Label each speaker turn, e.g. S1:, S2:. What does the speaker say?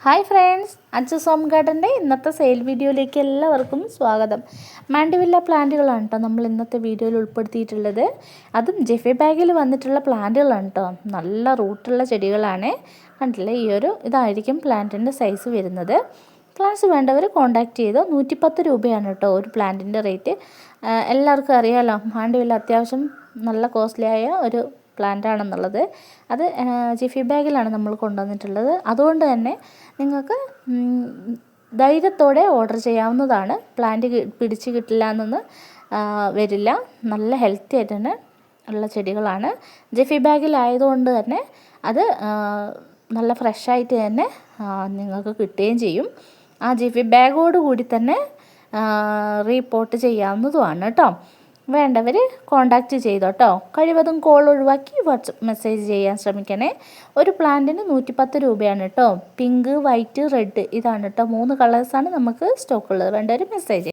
S1: Hi friends, Achus home ഗാർഡൻ്റെ ഇന്നത്തെ sale വീഡിയോയിലേക്ക് എല്ലാവർക്കും സ്വാഗതം. മാൻഡിവില്ല പ്ലാന്റുകളാണ് കേട്ടോ നമ്മൾ ഇന്നത്തെ വീഡിയോയിൽ ഉൾപ്പെടുത്തിയിട്ടുള്ളത്. അതും ജിഫി ബാഗിൽ വന്നിട്ടുള്ള പ്ലാന്റുകളാണ് കേട്ടോ. നല്ല റൂട്ടുള്ള ചെടികളാണ്. കണ്ടില്ലേ, ഇതായിരിക്കും പ്ലാന്റിൻ്റെ സൈസ് വരുന്നത്. പ്ലാന്റ്സ് വേണ്ടവർ കോൺടാക്റ്റ് ചെയ്തോ. 110 രൂപയാണ് കേട്ടോ ഒരു പ്ലാന്റിൻ്റെ റേറ്റ്. എല്ലാവർക്കും അറിയാമല്ലോ, മാൻഡിവില്ല അത്യാവശ്യം നല്ല കോസ്റ്റ്ലി ആയ ഒരു പ്ലാന്റ് ആണെന്നുള്ളത്. അത് ജിഫി ബാഗിലാണ് നമ്മൾ കൊണ്ടുവന്നിട്ടുള്ളത്. അതുകൊണ്ട് തന്നെ നിങ്ങൾക്ക് ധൈര്യത്തോടെ ഓർഡർ ചെയ്യാവുന്നതാണ്. പ്ലാന്റ് പിടിച്ച് കിട്ടില്ല എന്നൊന്നും വരില്ല. നല്ല ഹെൽത്തി ആയിട്ട് തന്നെ ഉള്ള ചെടികളാണ്. ജിഫി ബാഗിലായതുകൊണ്ട് തന്നെ അത് നല്ല ഫ്രഷായിട്ട് തന്നെ നിങ്ങൾക്ക് കിട്ടുകയും ചെയ്യും. ആ ജിഫി ബാഗോട് കൂടി തന്നെ റീപോർട്ട് ചെയ്യാവുന്നതുമാണ് കേട്ടോ. വേണ്ടവർ കോണ്ടാക്റ്റ് ചെയ്തോട്ടോ. കഴിവതും കോൾ ഒഴിവാക്കി വാട്സപ്പ് മെസ്സേജ് ചെയ്യാൻ ശ്രമിക്കണേ. ഒരു പ്ലാന്റിന് 110 രൂപയാണ് കേട്ടോ. പിങ്ക്, വൈറ്റ്, റെഡ് ഇതാണ് കേട്ടോ. 3 കളേഴ്സാണ് നമുക്ക് സ്റ്റോക്കുള്ളത്. വേണ്ടവർ മെസ്സേജ്